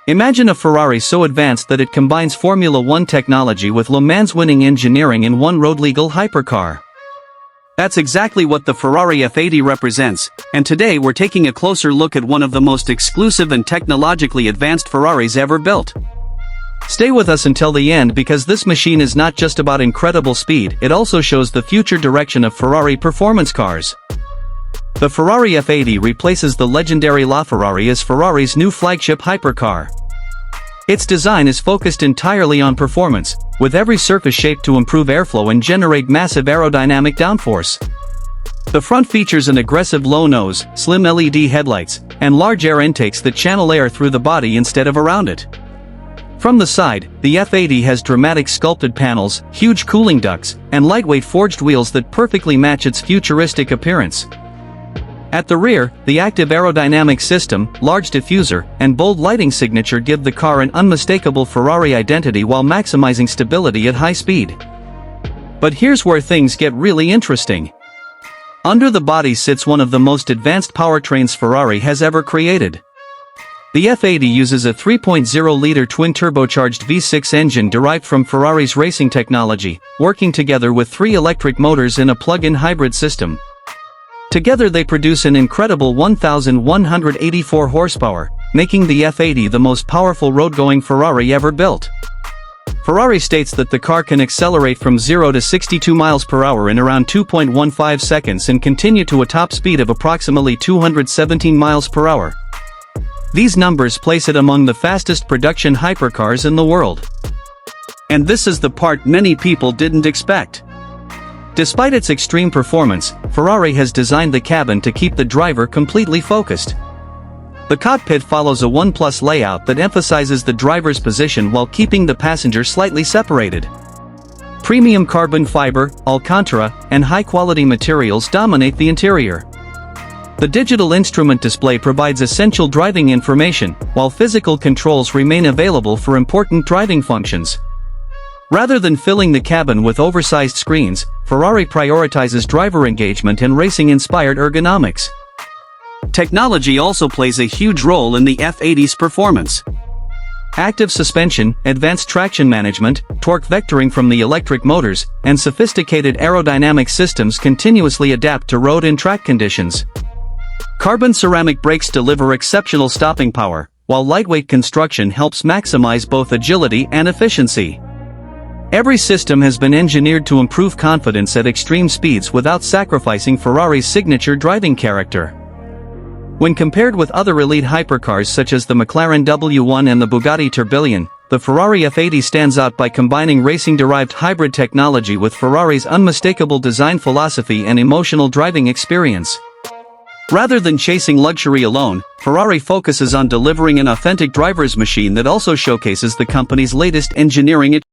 Imagine a Ferrari so advanced that it combines Formula One technology with Le Mans-winning engineering in one road-legal hypercar. That's exactly what the Ferrari F80 represents, and today we're taking a closer look at one of the most exclusive and technologically advanced Ferraris ever built. Stay with us until the end because this machine is not just about incredible speed, it also shows the future direction of Ferrari performance cars. The Ferrari F80 replaces the legendary LaFerrari as Ferrari's new flagship hypercar. Its design is focused entirely on performance, with every surface shaped to improve airflow and generate massive aerodynamic downforce. The front features an aggressive low nose, slim LED headlights, and large air intakes that channel air through the body instead of around it. From the side, the F80 has dramatic sculpted panels, huge cooling ducts, and lightweight forged wheels that perfectly match its futuristic appearance. At the rear, the active aerodynamic system, large diffuser, and bold lighting signature give the car an unmistakable Ferrari identity while maximizing stability at high speed. But here's where things get really interesting. Under the body sits one of the most advanced powertrains Ferrari has ever created. The F80 uses a 3.0-liter twin-turbocharged V6 engine derived from Ferrari's racing technology, working together with 3 electric motors in a plug-in hybrid system. Together they produce an incredible 1,184 horsepower, making the F80 the most powerful road-going Ferrari ever built. Ferrari states that the car can accelerate from 0 to 62 miles per hour in around 2.15 seconds and continue to a top speed of approximately 217 miles per hour. These numbers place it among the fastest production hypercars in the world. And this is the part many people didn't expect. Despite its extreme performance, Ferrari has designed the cabin to keep the driver completely focused. The cockpit follows a 1+ layout that emphasizes the driver's position while keeping the passenger slightly separated. Premium carbon fiber, Alcantara, and high-quality materials dominate the interior. The digital instrument display provides essential driving information, while physical controls remain available for important driving functions. Rather than filling the cabin with oversized screens, Ferrari prioritizes driver engagement and racing-inspired ergonomics. Technology also plays a huge role in the F80's performance. Active suspension, advanced traction management, torque vectoring from the electric motors, and sophisticated aerodynamic systems continuously adapt to road and track conditions. Carbon ceramic brakes deliver exceptional stopping power, while lightweight construction helps maximize both agility and efficiency. Every system has been engineered to improve confidence at extreme speeds without sacrificing Ferrari's signature driving character. When compared with other elite hypercars such as the McLaren W1 and the Bugatti Tourbillon, the Ferrari F80 stands out by combining racing-derived hybrid technology with Ferrari's unmistakable design philosophy and emotional driving experience. Rather than chasing luxury alone, Ferrari focuses on delivering an authentic driver's machine that also showcases the company's latest engineering achievements.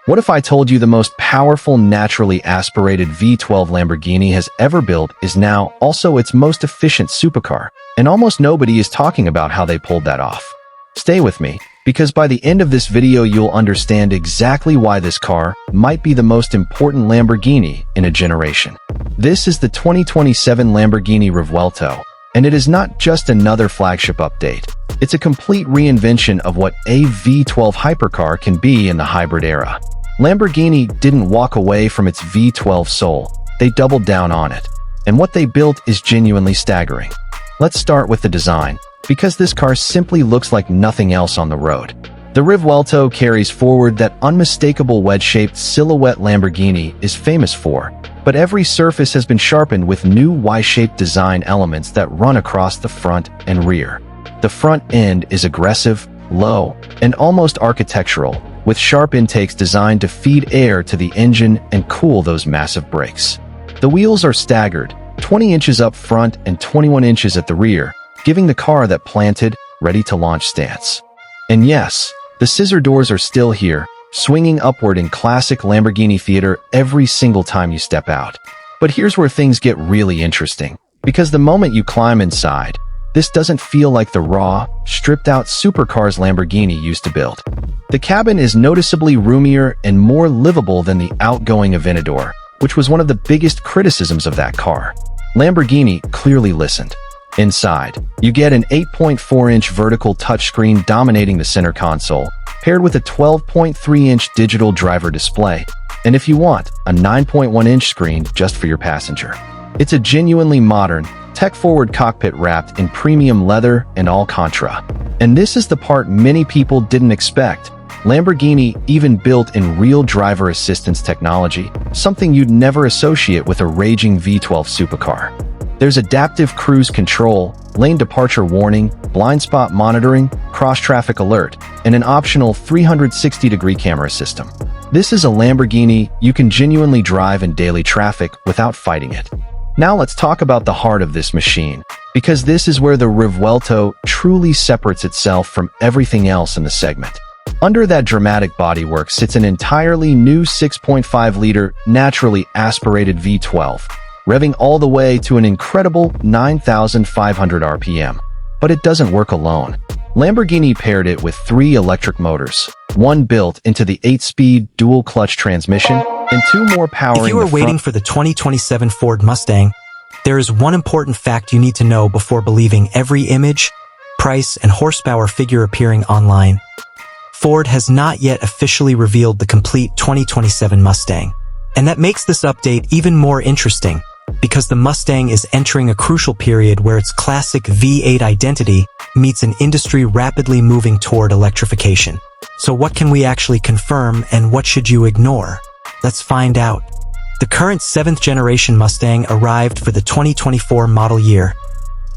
What if I told you the most powerful naturally aspirated V12 Lamborghini has ever built is now also its most efficient supercar, and almost nobody is talking about how they pulled that off? Stay with me, because by the end of this video you'll understand exactly why this car might be the most important Lamborghini in a generation. This is the 2027 Lamborghini Revuelto, and it is not just another flagship update. It's a complete reinvention of what a V12 hypercar can be in the hybrid era. Lamborghini didn't walk away from its V12 soul, they doubled down on it. And what they built is genuinely staggering. Let's start with the design, because this car simply looks like nothing else on the road. The Revuelto carries forward that unmistakable wedge-shaped silhouette Lamborghini is famous for, but every surface has been sharpened with new Y-shaped design elements that run across the front and rear. The front end is aggressive, low, and almost architectural, with sharp intakes designed to feed air to the engine and cool those massive brakes. The wheels are staggered, 20 inches up front and 21 inches at the rear, giving the car that planted, ready-to-launch stance. And yes, the scissor doors are still here, swinging upward in classic Lamborghini theater every single time you step out. But here's where things get really interesting, because the moment you climb inside, This doesn't feel like the raw, stripped-out supercars Lamborghini used to build. The cabin is noticeably roomier and more livable than the outgoing Aventador, which was one of the biggest criticisms of that car. Lamborghini clearly listened. Inside, you get an 8.4-inch vertical touchscreen dominating the center console, paired with a 12.3-inch digital driver display, and if you want, a 9.1-inch screen just for your passenger. It's a genuinely modern, tech-forward cockpit wrapped in premium leather and Alcantara. And this is the part many people didn't expect. Lamborghini even built in real driver assistance technology, something you'd never associate with a raging V12 supercar. There's adaptive cruise control, lane departure warning, blind spot monitoring, cross-traffic alert, and an optional 360-degree camera system. This is a Lamborghini you can genuinely drive in daily traffic without fighting it. Now let's talk about the heart of this machine, because this is where the Revuelto truly separates itself from everything else in the segment. Under that dramatic bodywork sits an entirely new 6.5-liter naturally aspirated V12, revving all the way to an incredible 9,500 RPM. But it doesn't work alone. Lamborghini paired it with 3 electric motors, one built into the 8-speed dual-clutch transmission, and 2 more powering If you are waiting for the 2027 Ford Mustang, there is one important fact you need to know before believing every image, price, and horsepower figure appearing online. Ford has not yet officially revealed the complete 2027 Mustang. And that makes this update even more interesting, because the Mustang is entering a crucial period where its classic V8 identity meets an industry rapidly moving toward electrification. So what can we actually confirm and what should you ignore? Let's find out. The current 7th generation Mustang arrived for the 2024 model year,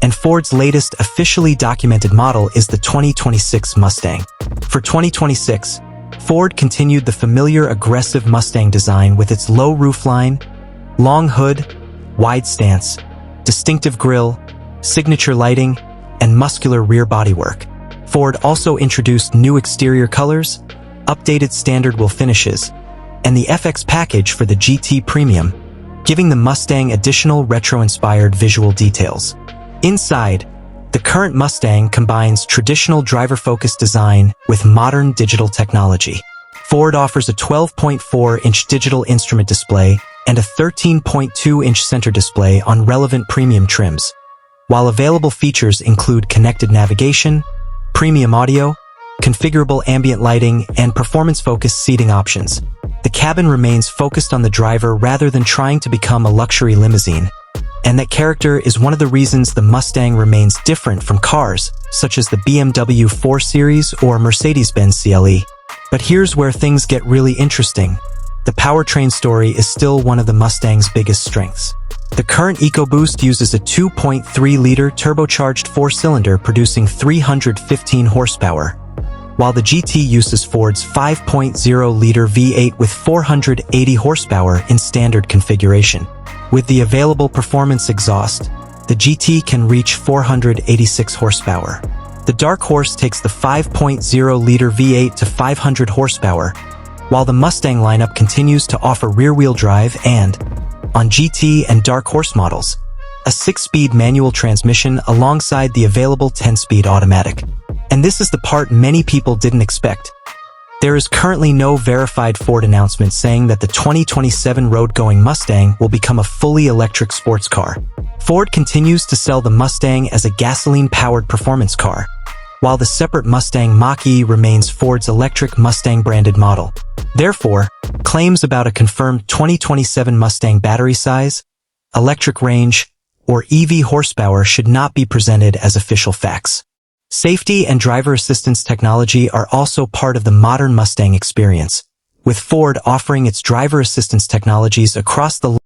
and Ford's latest officially documented model is the 2026 Mustang. For 2026, Ford continued the familiar aggressive Mustang design with its low roofline, long hood, wide stance, distinctive grille, signature lighting, and muscular rear bodywork. Ford also introduced new exterior colors, updated standard wheel finishes, and the FX package for the GT Premium, giving the Mustang additional retro-inspired visual details. Inside, the current Mustang combines traditional driver-focused design with modern digital technology. Ford offers a 12.4-inch digital instrument display and a 13.2-inch center display on relevant premium trims, while available features include connected navigation, premium audio, configurable ambient lighting, and performance-focused seating options. The cabin remains focused on the driver rather than trying to become a luxury limousine. And that character is one of the reasons the Mustang remains different from cars, such as the BMW 4 Series or Mercedes-Benz CLE. But here's where things get really interesting. The powertrain story is still one of the Mustang's biggest strengths. The current EcoBoost uses a 2.3-liter turbocharged 4-cylinder producing 315 horsepower, while the GT uses Ford's 5.0-liter V8 with 480 horsepower in standard configuration. With the available performance exhaust, the GT can reach 486 horsepower. The Dark Horse takes the 5.0-liter V8 to 500 horsepower, while the Mustang lineup continues to offer rear-wheel drive and, on GT and Dark Horse models, a 6-speed manual transmission alongside the available 10-speed automatic. And this is the part many people didn't expect. There is currently no verified Ford announcement saying that the 2027 road-going Mustang will become a fully electric sports car. Ford continues to sell the Mustang as a gasoline-powered performance car, while the separate Mustang Mach-E remains Ford's electric Mustang-branded model. Therefore, claims about a confirmed 2027 Mustang battery size, electric range, or EV horsepower should not be presented as official facts. Safety and driver assistance technology are also part of the modern Mustang experience, with Ford offering its driver assistance technologies across the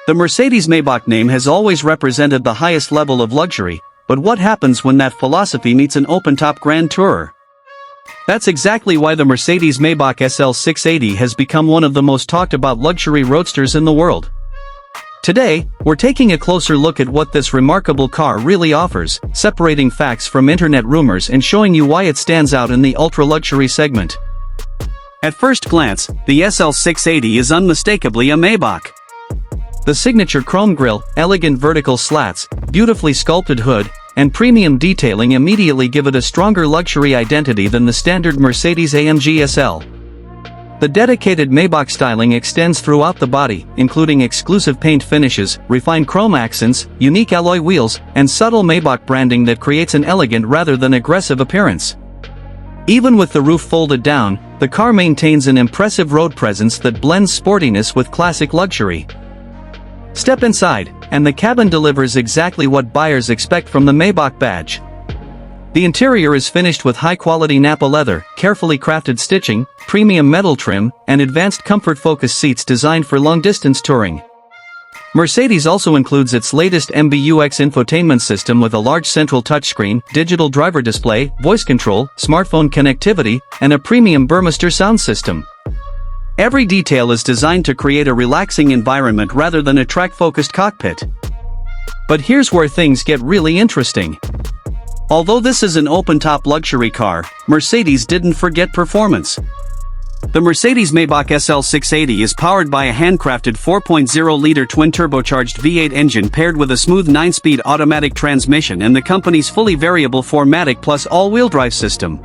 Mercedes-Maybach name has always represented the highest level of luxury, but what happens when that philosophy meets an open-top Grand Tourer? That's exactly why the Mercedes-Maybach SL 680 has become one of the most talked-about luxury roadsters in the world. Today, we're taking a closer look at what this remarkable car really offers, separating facts from internet rumors and showing you why it stands out in the ultra-luxury segment. At first glance, the SL 680 is unmistakably a Maybach. The signature chrome grille, elegant vertical slats, beautifully sculpted hood, and premium detailing immediately give it a stronger luxury identity than the standard Mercedes-AMG SL. The dedicated Maybach styling extends throughout the body, including exclusive paint finishes, refined chrome accents, unique alloy wheels, and subtle Maybach branding that creates an elegant rather than aggressive appearance. Even with the roof folded down, the car maintains an impressive road presence that blends sportiness with classic luxury. Step inside, and the cabin delivers exactly what buyers expect from the Maybach badge. The interior is finished with high-quality Nappa leather, carefully crafted stitching, premium metal trim, and advanced comfort-focused seats designed for long-distance touring. Mercedes also includes its latest MBUX infotainment system with a large central touchscreen, digital driver display, voice control, smartphone connectivity, and a premium Burmester sound system. Every detail is designed to create a relaxing environment rather than a track-focused cockpit. But here's where things get really interesting. Although this is an open-top luxury car, Mercedes didn't forget performance. The Mercedes-Maybach SL 680 is powered by a handcrafted 4.0-liter twin-turbocharged V8 engine paired with a smooth 9-speed automatic transmission and the company's fully variable 4MATIC Plus all-wheel drive system.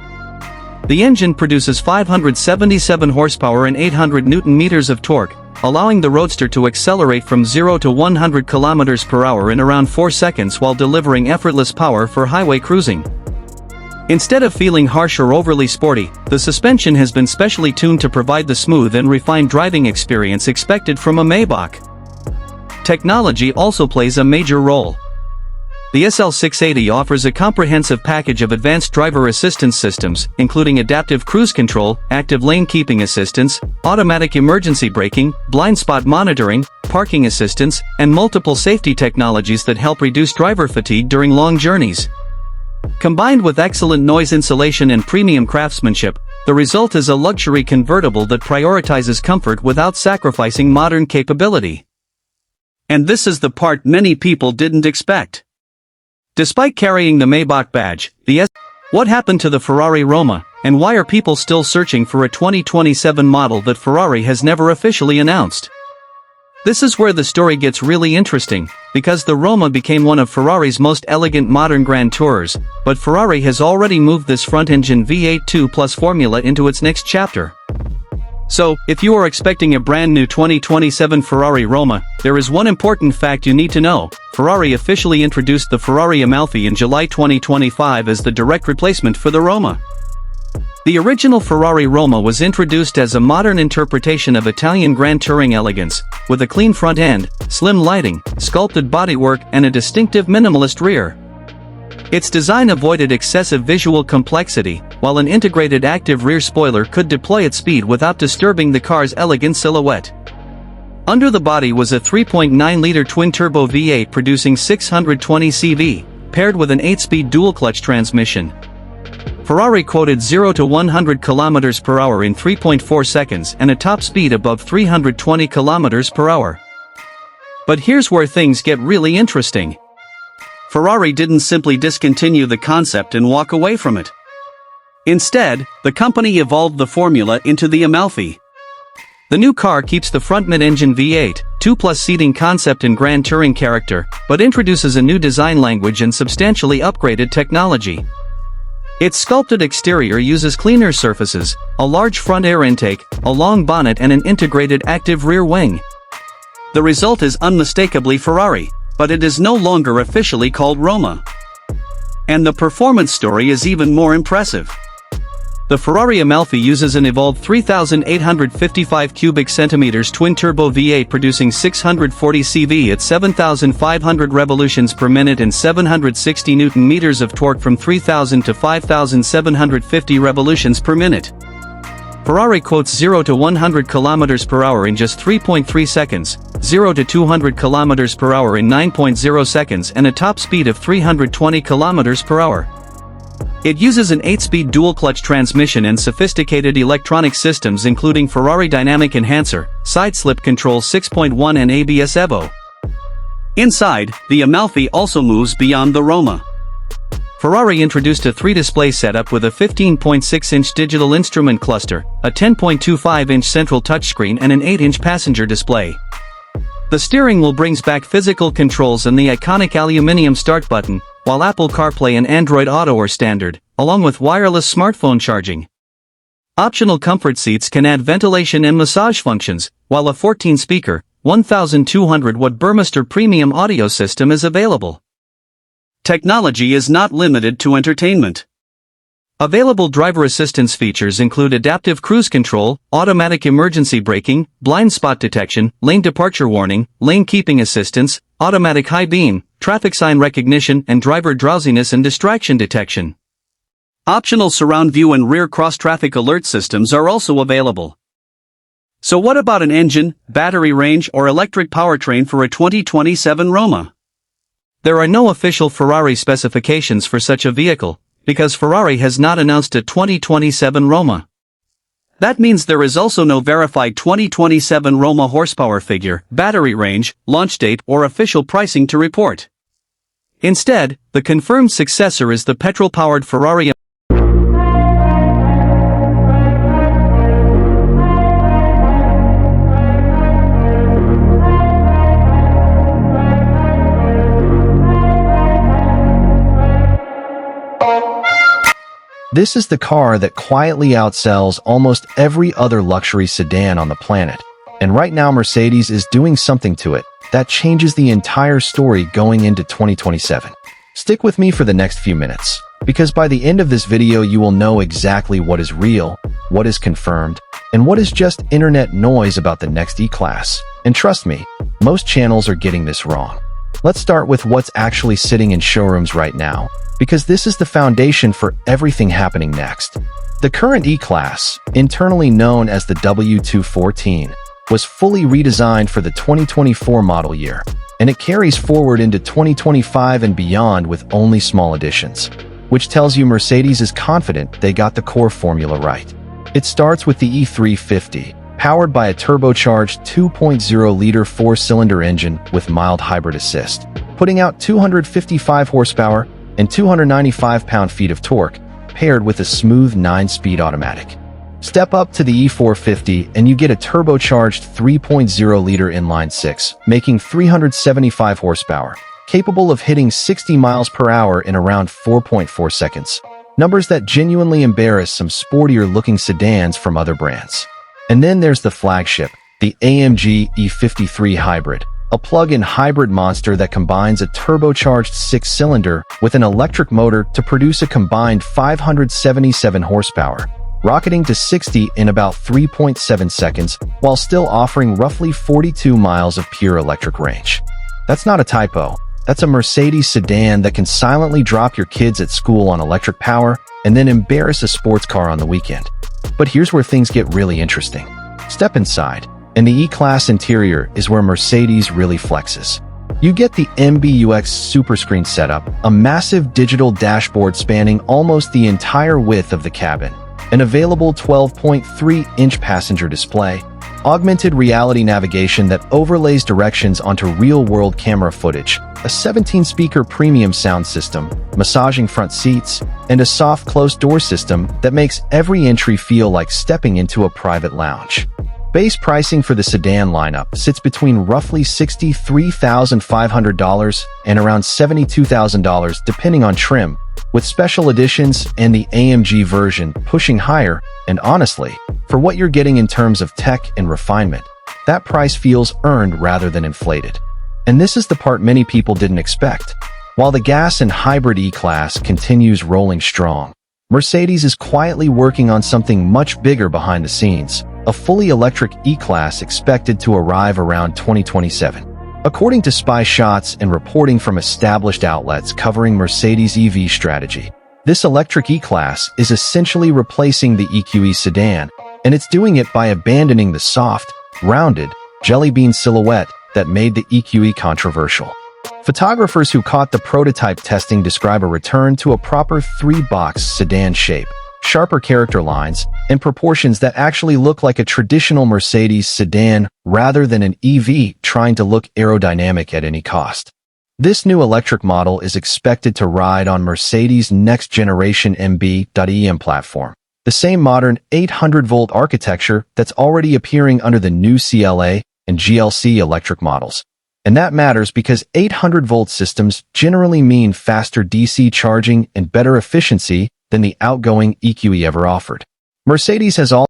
The engine produces 577 horsepower and 800 Nm of torque, allowing the Roadster to accelerate from 0 to 100 km per hour in around 4 seconds while delivering effortless power for highway cruising. Instead of feeling harsh or overly sporty, the suspension has been specially tuned to provide the smooth and refined driving experience expected from a Maybach. Technology also plays a major role. The SL 680 offers a comprehensive package of advanced driver assistance systems, including adaptive cruise control, active lane keeping assistance, automatic emergency braking, blind spot monitoring, parking assistance, and multiple safety technologies that help reduce driver fatigue during long journeys. Combined with excellent noise insulation and premium craftsmanship, the result is a luxury convertible that prioritizes comfort without sacrificing modern capability. And this is the part many people didn't expect. Despite carrying the Maybach badge, what happened to the Ferrari Roma, and why are people still searching for a 2027 model that Ferrari has never officially announced? This is where the story gets really interesting, because the Roma became one of Ferrari's most elegant modern Grand Tourers, but Ferrari has already moved this front-engine V8 2+ formula into its next chapter. So, if you are expecting a brand new 2027 Ferrari Roma, there is one important fact you need to know. Ferrari officially introduced the Ferrari Amalfi in July 2025 as the direct replacement for the Roma. The original Ferrari Roma was introduced as a modern interpretation of Italian Grand Touring elegance, with a clean front end, slim lighting, sculpted bodywork and a distinctive minimalist rear. Its design avoided excessive visual complexity, while an integrated active rear spoiler could deploy at speed without disturbing the car's elegant silhouette. Under the body was a 3.9-liter twin-turbo V8 producing 620 CV, paired with an 8-speed dual-clutch transmission. Ferrari quoted 0 to 100 km per hour in 3.4 seconds and a top speed above 320 km per hour. But here's where things get really interesting. Ferrari didn't simply discontinue the concept and walk away from it. Instead, the company evolved the formula into the Amalfi. The new car keeps the front mid-engine V8, 2+ seating concept and Grand Touring character, but introduces a new design language and substantially upgraded technology. Its sculpted exterior uses cleaner surfaces, a large front air intake, a long bonnet and an integrated active rear wing. The result is unmistakably Ferrari, but it is no longer officially called Roma. And the performance story is even more impressive. The Ferrari Amalfi uses an evolved 3,855 cubic centimeters twin-turbo V8 producing 640 CV at 7,500 revolutions per minute and 760 Nm of torque from 3,000 to 5,750 revolutions per minute. Ferrari quotes 0 to 100 km per hour in just 3.3 seconds, 0 to 200 km per hour in 9.0 seconds and a top speed of 320 km per hour. It uses an 8-speed dual-clutch transmission and sophisticated electronic systems including Ferrari Dynamic Enhancer, Side Slip Control 6.1 and ABS Evo. Inside, the Amalfi also moves beyond the Roma. Ferrari introduced a 3-display setup with a 15.6-inch digital instrument cluster, a 10.25-inch central touchscreen and an 8-inch passenger display. The steering wheel brings back physical controls and the iconic aluminum start button, while Apple CarPlay and Android Auto are standard, along with wireless smartphone charging. Optional comfort seats can add ventilation and massage functions, while a 14-speaker, 1,200-watt Burmester premium audio system is available. Technology is not limited to entertainment. Available driver assistance features include adaptive cruise control, automatic emergency braking, blind spot detection, lane departure warning, lane keeping assistance, automatic high beam, traffic sign recognition, and driver drowsiness and distraction detection. Optional surround view and rear cross-traffic alert systems are also available. So what about an engine, battery range, or electric powertrain for a 2027 Roma? There are no official Ferrari specifications for such a vehicle, because Ferrari has not announced a 2027 Roma. That means there is also no verified 2027 Roma horsepower figure, battery range, launch date, or official pricing to report. Instead, the confirmed successor is the petrol-powered Ferrari. This is the car that quietly outsells almost every other luxury sedan on the planet. And right now Mercedes is doing something to it that changes the entire story going into 2027. Stick with me for the next few minutes, because by the end of this video you will know exactly what is real, what is confirmed, and what is just internet noise about the next E-Class. And trust me, most channels are getting this wrong. Let's start with what's actually sitting in showrooms right now, because this is the foundation for everything happening next. The current E-Class, internally known as the W214, was fully redesigned for the 2024 model year, and it carries forward into 2025 and beyond with only small additions, which tells you Mercedes is confident they got the core formula right. It starts with the E350, powered by a turbocharged 2.0-liter four-cylinder engine with mild hybrid assist, putting out 255 horsepower and 295 pound-feet of torque, paired with a smooth 9-speed automatic. Step up to the E450 and you get a turbocharged 3.0-liter inline-six, making 375 horsepower, capable of hitting 60 miles per hour in around 4.4 seconds. Numbers that genuinely embarrass some sportier-looking sedans from other brands. And then there's the flagship, the AMG E53 Hybrid, a plug-in hybrid monster that combines a turbocharged 6-cylinder with an electric motor to produce a combined 577 horsepower, rocketing to 60 in about 3.7 seconds while still offering roughly 42 miles of pure electric range. That's not a typo. That's a Mercedes sedan that can silently drop your kids at school on electric power and then embarrass a sports car on the weekend. But here's where things get really interesting. Step inside, and the E-Class interior is where Mercedes really flexes. You get the MBUX Superscreen setup, a massive digital dashboard spanning almost the entire width of the cabin, an available 12.3-inch passenger display, augmented reality navigation that overlays directions onto real-world camera footage, a 17-speaker premium sound system, massaging front seats, and a soft closed-door system that makes every entry feel like stepping into a private lounge. Base pricing for the sedan lineup sits between roughly $63,500 and around $72,000 depending on trim, with special editions and the AMG version pushing higher, and honestly, for what you're getting in terms of tech and refinement, that price feels earned rather than inflated. And this is the part many people didn't expect. While the gas and hybrid E-Class continues rolling strong, Mercedes is quietly working on something much bigger behind the scenes, a fully electric E-Class expected to arrive around 2027. According to spy shots and reporting from established outlets covering Mercedes' EV strategy, this electric E-Class is essentially replacing the EQE sedan, and it's doing it by abandoning the soft, rounded, jelly bean silhouette that made the EQE controversial. Photographers who caught the prototype testing describe a return to a proper three-box sedan shape, sharper character lines, and proportions that actually look like a traditional Mercedes sedan rather than an EV trying to look aerodynamic at any cost. This new electric model is expected to ride on Mercedes' next-generation MB.EM platform, the same modern 800-volt architecture that's already appearing under the new CLA and GLC electric models. And that matters because 800-volt systems generally mean faster DC charging and better efficiency than the outgoing EQE ever offered. Mercedes has